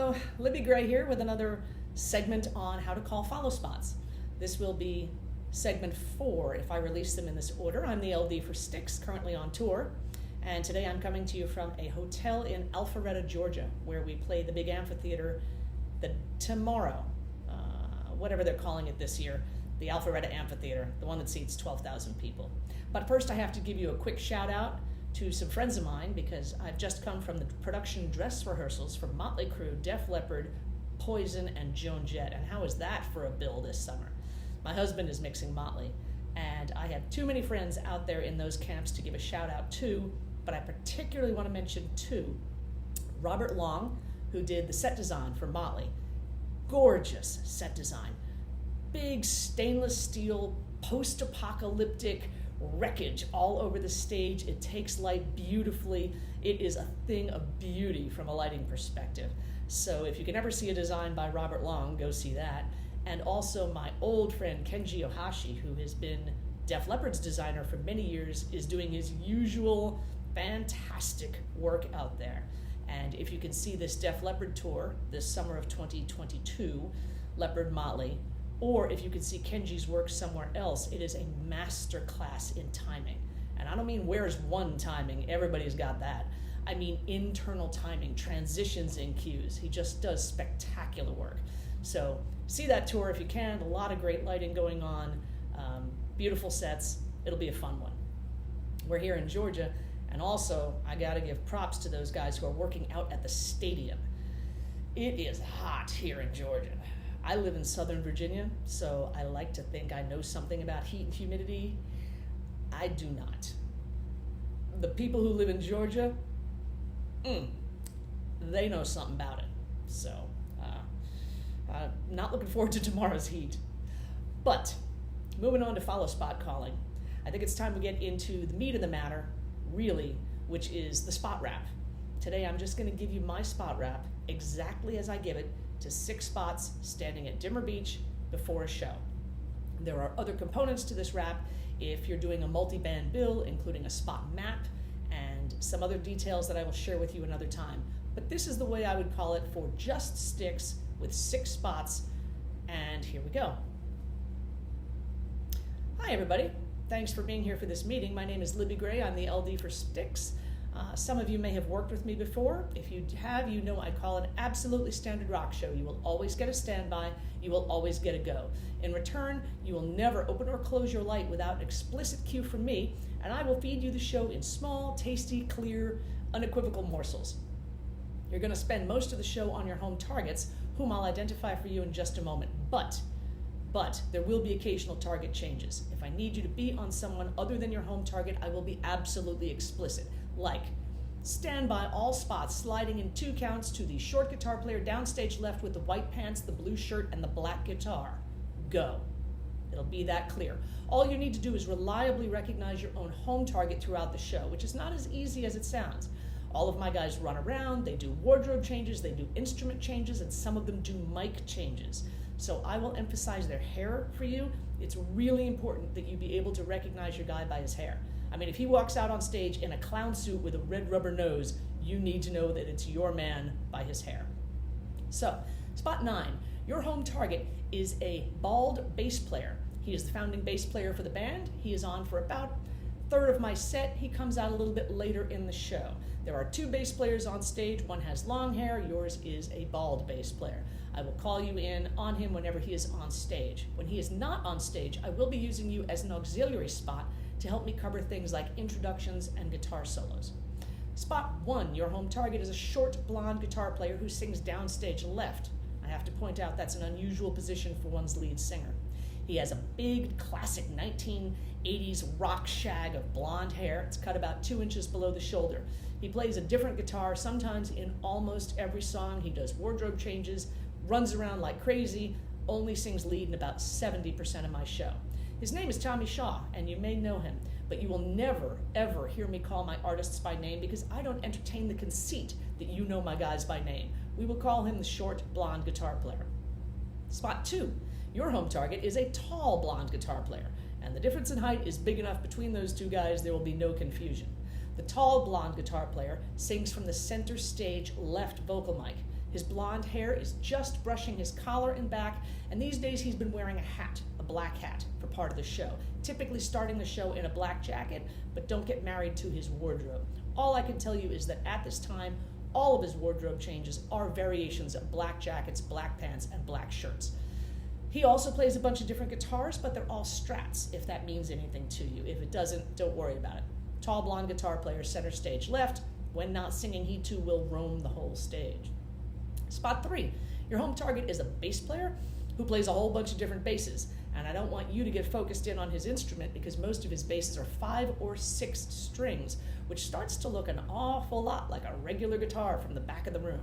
Hello, Libby Gray here with another segment on how to call follow spots. This will be segment 4 if I release them in this order. I'm the LD for Styx, currently on tour, and today I'm coming to you from a hotel in Alpharetta, Georgia, where we play the big amphitheater tomorrow, whatever they're calling it this year, the Alpharetta Amphitheater, the one that seats 12,000 people. But first I have to give you a quick shout out to some friends of mine because I've just come from the production dress rehearsals for Motley Crue, Def Leppard, Poison, and Joan Jett. And how is that for a bill this summer? My husband is mixing Motley, and I have too many friends out there in those camps to give a shout out to, but I particularly want to mention two. Robert Long, who did the set design for Motley. Gorgeous set design. Big stainless steel, post-apocalyptic wreckage all over the stage. It takes light beautifully. It is a thing of beauty from a lighting perspective. So if you can ever see a design by Robert Long, go see that. And also my old friend Kenji Ohashi, who has been Def Leppard's designer for many years, is doing his usual fantastic work out there. And if you can see this Def Leppard tour this summer of 2022, Leppard Motley, or if you can see Kenji's work somewhere else, it is a master class in timing. And I don't mean where's one timing, everybody's got that. I mean internal timing, transitions in cues. He just does spectacular work. So see that tour if you can, a lot of great lighting going on, beautiful sets, it'll be a fun one. We're here in Georgia, and also I gotta give props to those guys who are working out at the stadium. It is hot here in Georgia. I live in Southern Virginia, so I like to think I know something about heat and humidity. I do not. The people who live in Georgia, they know something about it. So, not looking forward to tomorrow's heat. But, moving on to follow spot calling, I think it's time we get into the meat of the matter, really, which is the spot rap. Today I'm just going to give you my spot rap exactly as I give it to 6 spots standing at Dimmer Beach before a show. There are other components to this rap if you're doing a multi-band bill, including a spot map and some other details that I will share with you another time. But this is the way I would call it for just Styx with 6 spots, and here we go. Hi everybody, thanks for being here for this meeting. My name is Libby Gray, I'm the LD for Styx. Some of you may have worked with me before. If you have, you know I call it absolutely standard rock show. You will always get a standby, you will always get a go. In return, you will never open or close your light without an explicit cue from me, and I will feed you the show in small, tasty, clear, unequivocal morsels. You're going to spend most of the show on your home targets, whom I'll identify for you in just a moment. But there will be occasional target changes. If I need you to be on someone other than your home target, I will be absolutely explicit. Like, stand by all spots sliding in 2 counts to the short guitar player downstage left with the white pants, the blue shirt, and the black guitar. Go. It'll be that clear. All you need to do is reliably recognize your own home target throughout the show, which is not as easy as it sounds. All of my guys run around, they do wardrobe changes, they do instrument changes, and some of them do mic changes. So I will emphasize their hair for you. It's really important that you be able to recognize your guy by his hair. I mean, if he walks out on stage in a clown suit with a red rubber nose, you need to know that it's your man by his hair. So, spot 9, your home target is a bald bass player. He is the founding bass player for the band. He is on for about a third of my set. He comes out a little bit later in the show. There are 2 bass players on stage. One has long hair, yours is a bald bass player. I will call you in on him whenever he is on stage. When he is not on stage, I will be using you as an auxiliary spot to help me cover things like introductions and guitar solos. Spot 1, your home target is a short blonde guitar player who sings downstage left. I have to point out that's an unusual position for one's lead singer. He has a big classic 1980s rock shag of blonde hair. It's cut about 2 inches below the shoulder. He plays a different guitar, sometimes in almost every song. He does wardrobe changes, runs around like crazy, only sings lead in about 70% of my show. His name is Tommy Shaw, and you may know him, but you will never, ever hear me call my artists by name because I don't entertain the conceit that you know my guys by name. We will call him the short, blonde guitar player. Spot 2, your home target is a tall, blonde guitar player, and the difference in height is big enough between those 2 guys there will be no confusion. The tall, blonde guitar player sings from the center stage left vocal mic. His blonde hair is just brushing his collar and back, and these days he's been wearing a hat, a black hat, for part of the show, typically starting the show in a black jacket, but don't get married to his wardrobe. All I can tell you is that at this time, all of his wardrobe changes are variations of black jackets, black pants, and black shirts. He also plays a bunch of different guitars, but they're all Strats, if that means anything to you. If it doesn't, don't worry about it. Tall blonde guitar player, center stage left. When not singing, he too will roam the whole stage. Spot 3, your home target is a bass player who plays a whole bunch of different basses. And I don't want you to get focused in on his instrument because most of his basses are 5 or 6 strings, which starts to look an awful lot like a regular guitar from the back of the room.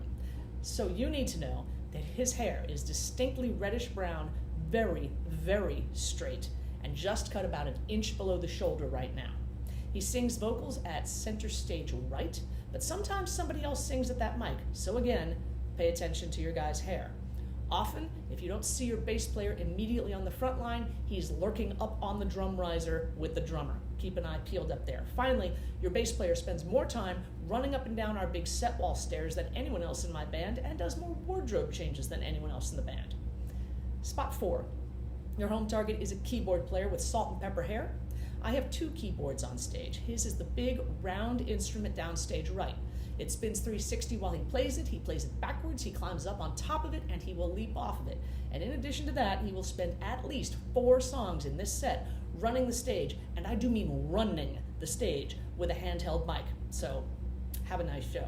So you need to know that his hair is distinctly reddish brown, very, very straight, and just cut about an inch below the shoulder right now. He sings vocals at center stage right, but sometimes somebody else sings at that mic. So again, pay attention to your guy's hair. Often, if you don't see your bass player immediately on the front line, he's lurking up on the drum riser with the drummer. Keep an eye peeled up there. Finally, your bass player spends more time running up and down our big set wall stairs than anyone else in my band and does more wardrobe changes than anyone else in the band. Spot 4, your home target is a keyboard player with salt and pepper hair. I have 2 keyboards on stage. His is the big round instrument downstage right. It spins 360 while he plays it backwards, he climbs up on top of it, and he will leap off of it. And in addition to that, he will spend at least 4 songs in this set running the stage, and I do mean running the stage with a handheld mic. So, have a nice show.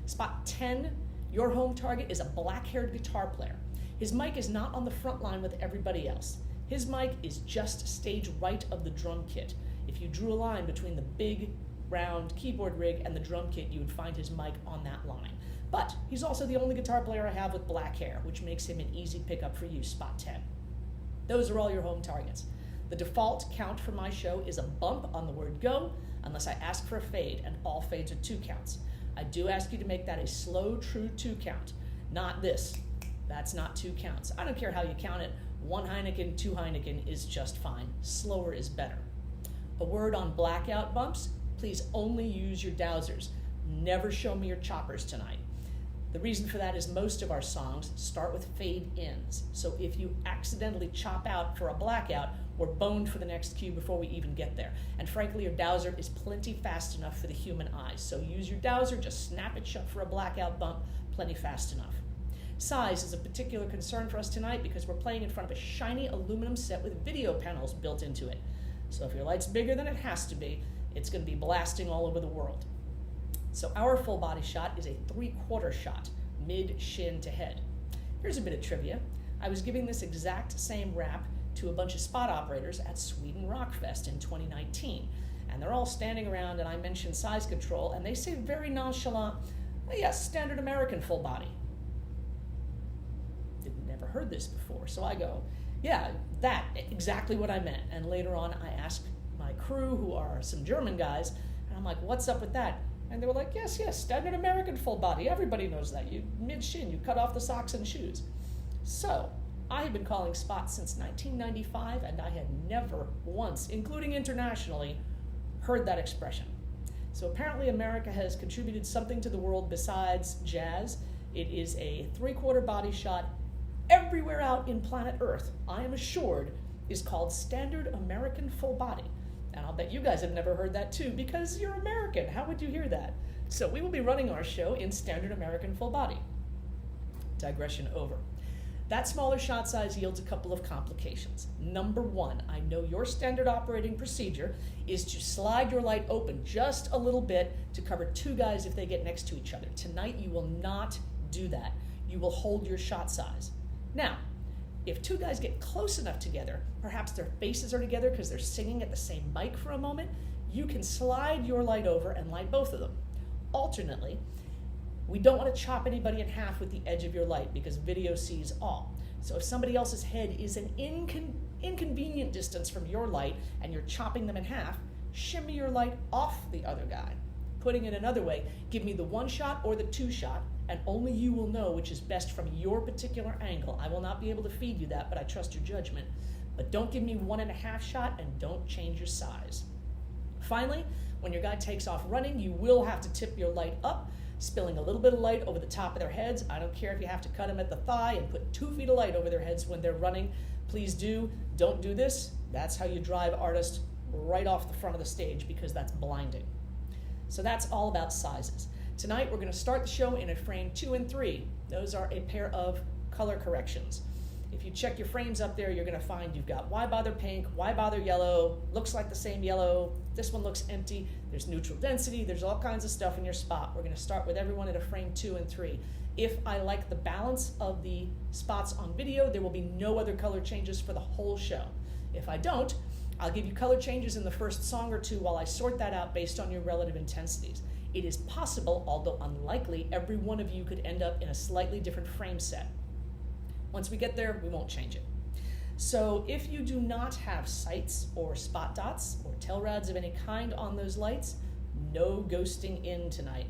Spot 10, your home target is a black-haired guitar player. His mic is not on the front line with everybody else. His mic is just stage right of the drum kit. If you drew a line between the big round keyboard rig and the drum kit, you would find his mic on that line. But he's also the only guitar player I have with black hair, which makes him an easy pickup for you, spot 10. Those are all your home targets. The default count for my show is a bump on the word go, unless I ask for a fade, and all fades are 2 counts. I do ask you to make that a slow, true 2 count, not this. That's not 2 counts. I don't care how you count it. 1 Heineken, 2 Heineken is just fine. Slower is better. A word on blackout bumps, please only use your dowsers. Never show me your choppers tonight. The reason for that is most of our songs start with fade ins. So if you accidentally chop out for a blackout, we're boned for the next cue before we even get there. And frankly, your dowser is plenty fast enough for the human eye. So use your dowser, just snap it shut for a blackout bump, plenty fast enough. Size is a particular concern for us tonight because we're playing in front of a shiny aluminum set with video panels built into it. So if your light's bigger than it has to be, it's going to be blasting all over the world. So our full body shot is a 3/4 shot, mid-shin to head. Here's a bit of trivia. I was giving this exact same rap to a bunch of spot operators at Sweden Rock Fest in 2019. And they're all standing around and I mentioned size control and they say very nonchalant, oh, yes, standard American full body. Never heard this before. So I go, yeah, that, exactly what I meant. And later on I asked my crew, who are some German guys, and I'm like, what's up with that? And they were like, yes, standard American full body. Everybody knows that. You mid-shin, you cut off the socks and shoes. So I have been calling spots since 1995, and I had never once, including internationally, heard that expression. So apparently America has contributed something to the world besides jazz. It is a 3/4 body shot everywhere out in planet Earth, I am assured, is called standard American full body. And I'll bet you guys have never heard that too, because you're American. How would you hear that? So we will be running our show in standard American full body. Digression over. That smaller shot size yields a couple of complications. Number 1, I know your standard operating procedure is to slide your light open just a little bit to cover 2 guys if they get next to each other. Tonight you will not do that. You will hold your shot size. Now, if 2 guys get close enough together, perhaps their faces are together because they're singing at the same mic for a moment, you can slide your light over and light both of them. Alternately, we don't want to chop anybody in half with the edge of your light because video sees all. So if somebody else's head is an inconvenient distance from your light and you're chopping them in half, shimmy your light off the other guy. Putting it another way, give me the 1 shot or the 2 shot, and only you will know which is best from your particular angle. I will not be able to feed you that, but I trust your judgment. But don't give me 1.5 shot and don't change your size. Finally, when your guy takes off running, you will have to tip your light up spilling a little bit of light over the top of their heads. I don't care if you have to cut them at the thigh and put 2 feet of light over their heads when they're running. Please do. Don't do this. That's how you drive artists right off the front of the stage, because that's blinding. So that's all about sizes. Tonight we're going to start the show in a frame 2 and 3. Those are a pair of color corrections. If you check your frames up there, you're going to find you've got why bother pink, why bother yellow, looks like the same yellow, this one looks empty, there's neutral density, there's all kinds of stuff in your spot. We're going to start with everyone at a frame 2 and 3. If I like the balance of the spots on video, there will be no other color changes for the whole show. If I don't, I'll give you color changes in the first song or two while I sort that out based on your relative intensities. It is possible, although unlikely, every one of you could end up in a slightly different frame set. Once we get there, we won't change it. So if you do not have sights or spot dots or tail rads of any kind on those lights, no ghosting in tonight.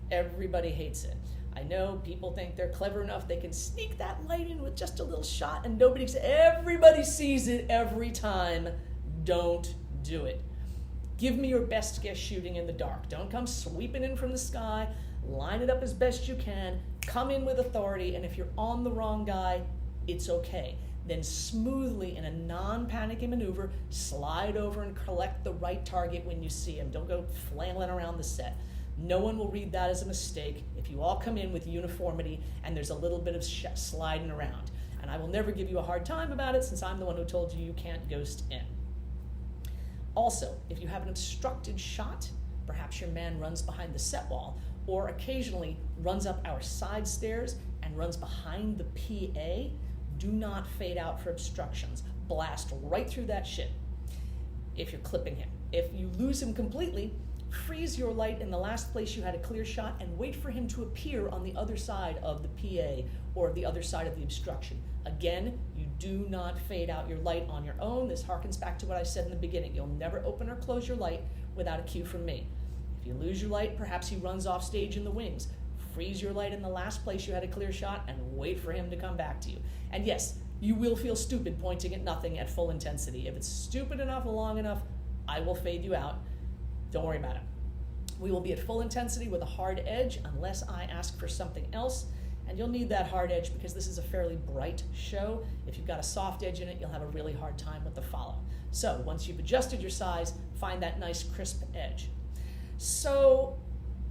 Everybody hates it. I know people think they're clever enough they can sneak that light in with just a little shot and everybody sees it every time. Don't do it. Give me your best guess shooting in the dark. Don't come sweeping in from the sky. Line it up as best you can. Come in with authority, and if you're on the wrong guy, it's okay. Then smoothly, in a non-panicky maneuver, slide over and collect the right target when you see him. Don't go flailing around the set. No one will read that as a mistake if you all come in with uniformity and there's a little bit of sliding around. And I will never give you a hard time about it, since I'm the one who told you you can't ghost in. Also, if you have an obstructed shot, perhaps your man runs behind the set wall, or occasionally runs up our side stairs and runs behind the PA, do not fade out for obstructions. Blast right through that shit if you're clipping him. If you lose him completely, freeze your light in the last place you had a clear shot and wait for him to appear on the other side of the PA or the other side of the obstruction. Again, you do not fade out your light on your own. This harkens back to what I said in the beginning. You'll never open or close your light without a cue from me. If you lose your light, perhaps he runs off stage in the wings. Freeze your light in the last place you had a clear shot and wait for him to come back to you. And yes, you will feel stupid pointing at nothing at full intensity. If it's stupid enough, long enough, I will fade you out. Don't worry about it. We will be at full intensity with a hard edge unless I ask for something else, and you'll need that hard edge because this is a fairly bright show. If you've got a soft edge in it, you'll have a really hard time with the follow. So once you've adjusted your size, find that nice crisp edge. So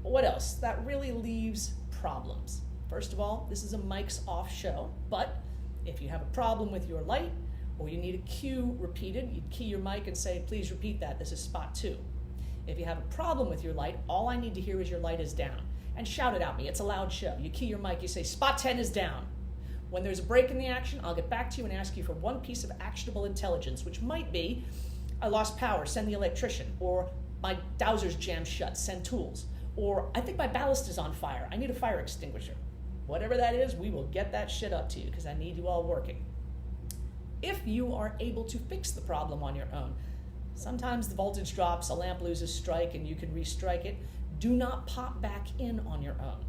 what else? That really leaves problems. First of all, this is a mics off show, but if you have a problem with your light or you need a cue repeated, you key your mic and say, please repeat that, this is spot 2. If you have a problem with your light, all I need to hear is your light is down. And shout it at me, it's a loud show. You key your mic, you say, spot 10 is down. When there's a break in the action, I'll get back to you and ask you for one piece of actionable intelligence, which might be, I lost power, send the electrician, or my dowser's jammed shut, send tools, or I think my ballast is on fire, I need a fire extinguisher. Whatever that is, we will get that shit up to you because I need you all working. If you are able to fix the problem on your own, sometimes the voltage drops, a lamp loses strike, and you can restrike it. Do not pop back in on your own.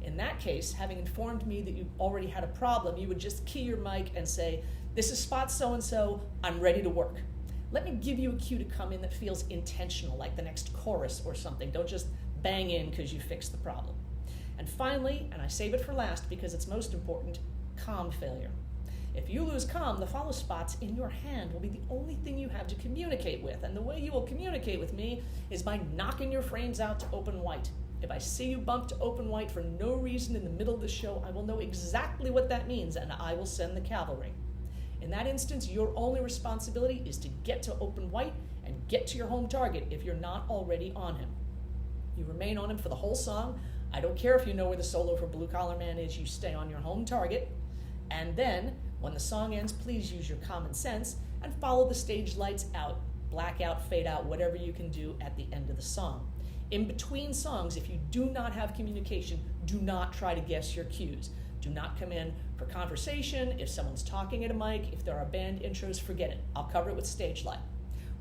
In that case, having informed me that you already had a problem, you would just key your mic and say, this is spot so-and-so, I'm ready to work. Let me give you a cue to come in that feels intentional, like the next chorus or something. Don't just bang in because you fixed the problem. And finally, and I save it for last because it's most important, comm failure. If you lose comm, the follow spots in your hand will be the only thing you have to communicate with. And the way you will communicate with me is by knocking your frames out to open white. If I see you bump to open white for no reason in the middle of the show, I will know exactly what that means, and I will send the cavalry. In that instance, your only responsibility is to get to open white and get to your home target if you're not already on him. You remain on him for the whole song. I don't care if you know where the solo for Blue Collar Man is, you stay on your home target. And then, when the song ends, please use your common sense and follow the stage lights out, black out, fade out, whatever you can do at the end of the song. In between songs, if you do not have communication, do not try to guess your cues. Do not come in for conversation. If someone's talking at a mic, if there are band intros, forget it. I'll cover it with stage light.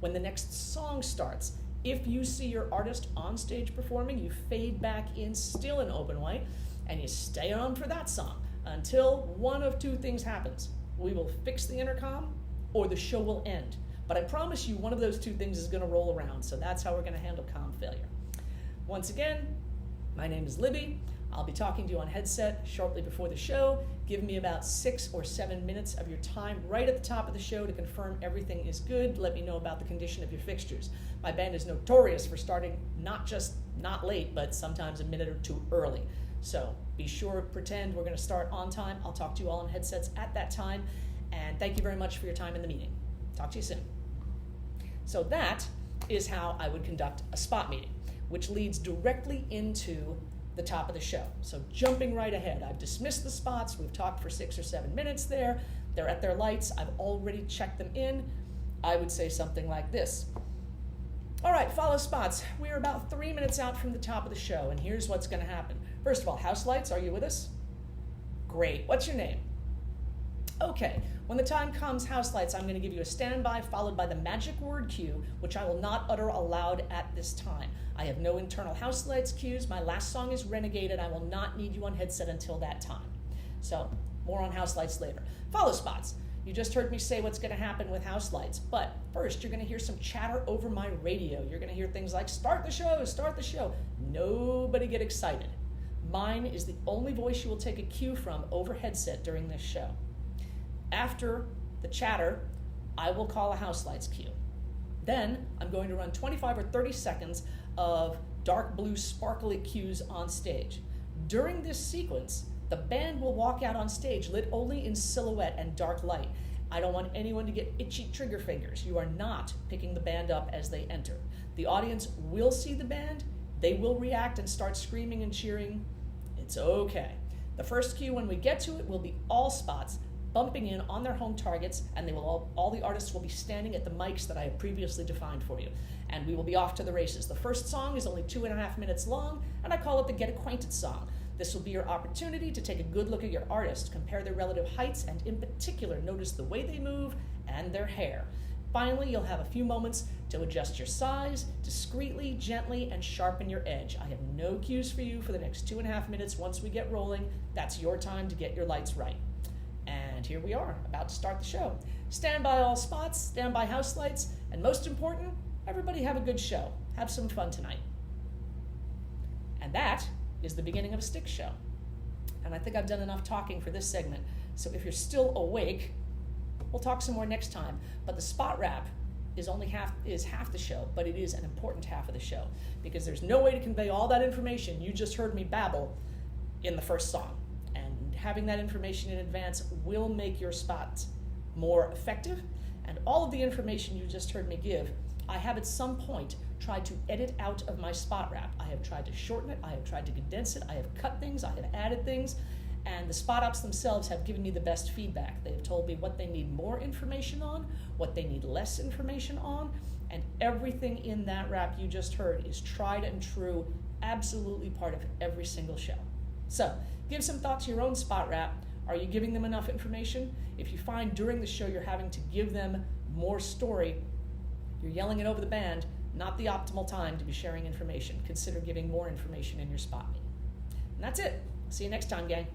When the next song starts, if you see your artist on stage performing, you fade back in still in open white, and you stay on for that song until one of two things happens. We will fix the intercom or the show will end. But I promise you one of those two things is going to roll around, so that's how we're going to handle comm failure. Once again, My name is Libby. I'll be talking to you on headset shortly before the show. Give me about 6 or 7 minutes of your time right at the top of the show to confirm everything is good. Let me know about the condition of your fixtures. My band is notorious for starting not late, but sometimes a minute or two early. So be sure, pretend we're going to start on time. I'll talk to you all on headsets at that time. And thank you very much for your time in the meeting. Talk to you soon. So that is how I would conduct a spot meeting, which leads directly into the top of the show. So jumping right ahead, I've dismissed the spots. We've talked for 6 or 7 minutes there. They're at their lights. I've already checked them in. I would say something like this. All right, follow spots. We're about 3 minutes out from the top of the show, and here's what's going to happen. First of all, house lights, are you with us? Great. What's your name? Okay, when the time comes, house lights, I'm going to give you a standby followed by the magic word cue, which I will not utter aloud at this time. I have no internal house lights cues. My last song is Renegade, and I will not need you on headset until that time. So, more on house lights later. Follow spots. You just heard me say what's going to happen with house lights, but first you're going to hear some chatter over my radio. You're going to hear things like, start the show, start the show. Nobody get excited. Mine is the only voice you will take a cue from over headset during this show. After the chatter, I will call a house lights cue. Then I'm going to run 25 or 30 seconds of dark blue sparkly cues on stage. During this sequence, the band will walk out on stage lit only in silhouette and dark light. I don't want anyone to get itchy trigger fingers. You are not picking the band up as they enter. The audience will see the band. They will react and start screaming and cheering. It's okay. The first cue when we get to it will be all spots bumping in on their home targets, and they will all the artists will be standing at the mics that I have previously defined for you. And we will be off to the races. The first song is only 2.5 minutes long, and I call it the Get Acquainted song. This will be your opportunity to take a good look at your artist, compare their relative heights, and in particular, notice the way they move and their hair. Finally, you'll have a few moments to adjust your size, discreetly, gently, and sharpen your edge. I have no cues for you for the next 2.5 minutes. Once we get rolling, that's your time to get your lights right. And here we are, about to start the show. Stand by all spots, stand by house lights, and most important, everybody have a good show. Have some fun tonight. And that is the beginning of a Styx show. And I think I've done enough talking for this segment, so if you're still awake, we'll talk some more next time. But the spot rap is half the show, but it is an important half of the show, because there's no way to convey all that information you just heard me babble in the first song. Having that information in advance will make your spots more effective, and all of the information you just heard me give, I have at some point tried to edit out of my spot rap. I have tried to shorten it, I have tried to condense it, I have cut things, I have added things, and the spot ups themselves have given me the best feedback. They have told me what they need more information on, what they need less information on, and everything in that rap you just heard is tried and true, absolutely part of every single show. So, give some thought to your own spot rap. Are you giving them enough information? If you find during the show you're having to give them more story, you're yelling it over the band, not the optimal time to be sharing information. Consider giving more information in your spot meeting. And that's it. See you next time, gang.